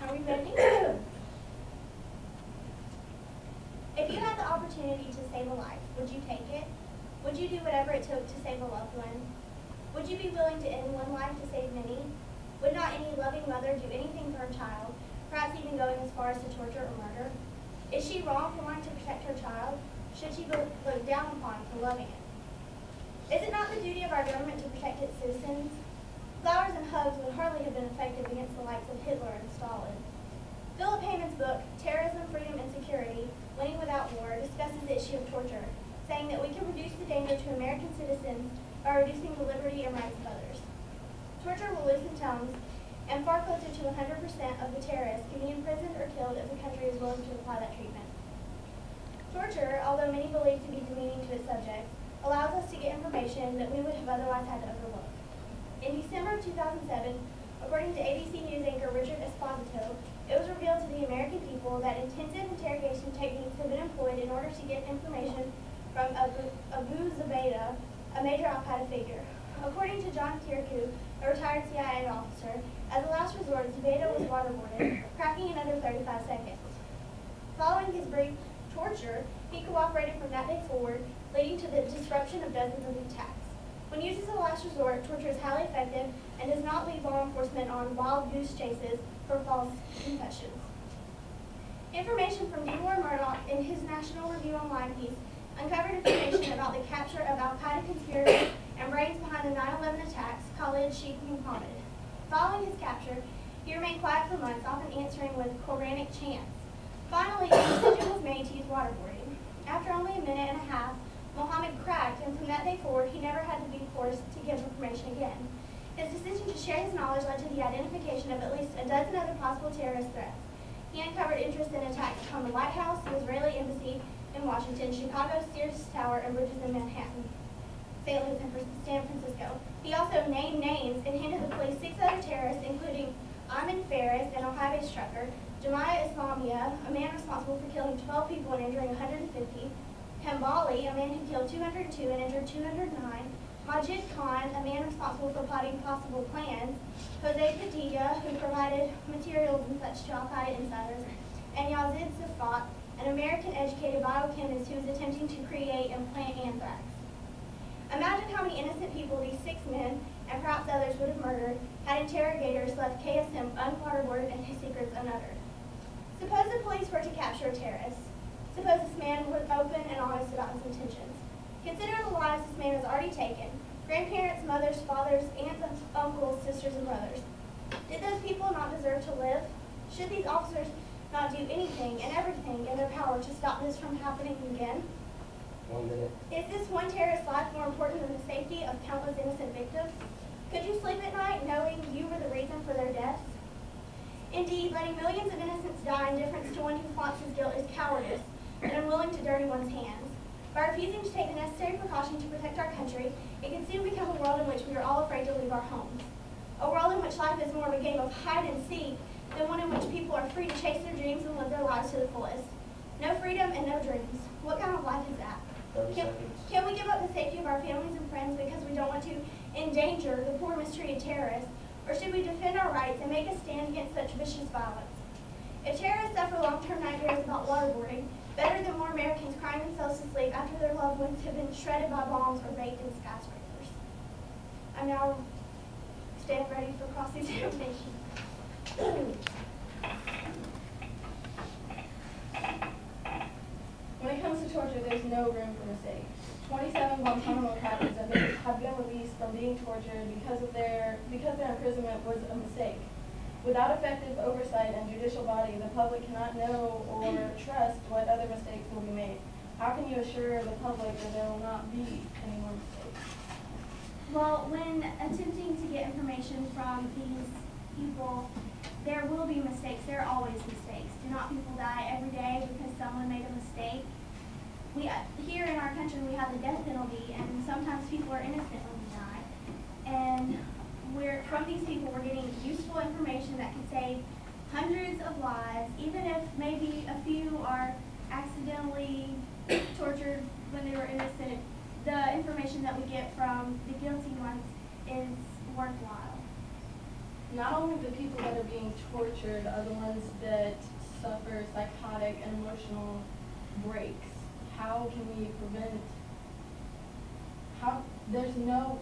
Are we ready? If you had the opportunity to save a life, would you take it? Would you do whatever it took to save a loved one? Would you be willing to end one life to save many? Would not any loving mother do anything for her child, perhaps even going as far as to torture or murder? Is she wrong for wanting to protect her child? Should she be looked down upon for loving it? Is it not the duty of our government to protect its citizens? Flowers and hugs would hardly have been effective against the likes of Hitler and Stalin. Philip Hayman's book, Terrorism, Freedom, and Security, Winning Without War, discusses the issue of torture, saying that we can reduce the danger to American citizens by reducing the liberty and rights of others. Torture will loosen tongues, and far closer to 100% of the terrorists can be imprisoned or killed if the country is willing to apply that treatment. Torture, although many believe to be demeaning to its subjects, allows us to get information that we would have otherwise had to overlook. In December of 2007, according to ABC News anchor Richard Esposito, it was revealed to the American people that intensive interrogation techniques have been employed in order to get information from Abu Zubaydah, a major al-Qaeda figure. According to John Kirikou, a retired CIA officer, as a last resort, Zubaydah was waterboarded, cracking in under 35 seconds. Following his brief torture, he cooperated from that day forward, leading to the disruption of dozens of attacks. When used as a last resort, torture is highly effective and does not leave law enforcement on wild goose chases for false confessions. Information from Dearborn Murdoch in his National Review Online piece uncovered information about the capture of al-Qaeda conspirators and brains behind the 9/11 attacks, Khalid Sheikh Mohammed. Following his capture, he remained quiet for months, often answering with Quranic chants. Finally, the decision was made to use waterboarding. After only a minute and a half, Mohammed cracked, and from that day forward, he never had to be forced to give information again. His decision to share his knowledge led to the identification of at least a dozen other possible terrorist threats. He uncovered interest in attacks upon the White House, the Israeli embassy in Washington, Chicago, Sears Tower, and bridges in Manhattan, St. Louis, and San Francisco. He also named names and handed the police 6 other terrorists, including Ayman Faris, an Ohio-based trucker, Jamiah Islamia, a man responsible for killing 12 people and injuring 150, Hambali, a man who killed 202 and injured 209, Majid Khan, a man responsible for plotting possible plans, Jose Padilla, who provided materials and such to al-Qaeda insiders, and Yazid Safat, an American-educated biochemist who was attempting to create and plant anthrax. Imagine how many innocent people these 6 men, and perhaps others, would have murdered had interrogators left KSM unwaterboarded and his secrets unuttered. Suppose the police were to capture a terrorist. Suppose this man was open and honest about his intentions. Consider the lives this man has already taken: grandparents, mothers, fathers, aunts, uncles, sisters, and brothers. Did those people not deserve to live? Should these officers not do anything and everything in their power to stop this from happening again? 1 minute. Is this one terrorist's life more important than the safety of countless innocent victims? Could you sleep at night knowing you were the reason for their deaths? Indeed, letting millions of innocents die in deference to one who flaunts his guilt is cowardice and unwilling to dirty one's hands. By refusing to take the necessary precaution to protect our country, it can soon become a world in which we are all afraid to leave our homes. A world in which life is more of a game of hide and seek than one in which people are free to chase their dreams and live their lives to the fullest. No freedom and no dreams. What kind of life is that? 30 seconds. Can we give up the safety of our families and friends because we don't want to endanger the poor mistreated terrorists? Or should we defend our rights and make a stand against such vicious violence? If terrorists suffer long-term nightmares about waterboarding, better than more Americans crying themselves to sleep after their loved ones have been shredded by bombs or baked in skyscrapers. I'm now standing ready for cross-examination. When it comes to torture, there's no room for mistake. 27 Guantanamo captives have been released from being tortured because their imprisonment was a mistake. Without effective oversight and judicial body, the public cannot know or trust what other mistakes will be made. How can you assure the public that there will not be any more mistakes? Well, when attempting to get information from these people, there will be mistakes. There are always mistakes. Do not people die every day because someone made a mistake? Here in our country, we have the death penalty, and sometimes people are innocent when we die. And from these people, we're getting useful information that can save hundreds of lives, even if maybe a few are accidentally tortured when they were innocent. The information that we get from the guilty ones is worthwhile. not only the people that are being tortured are the ones that suffer psychotic and emotional breaks. How can we prevent, there's no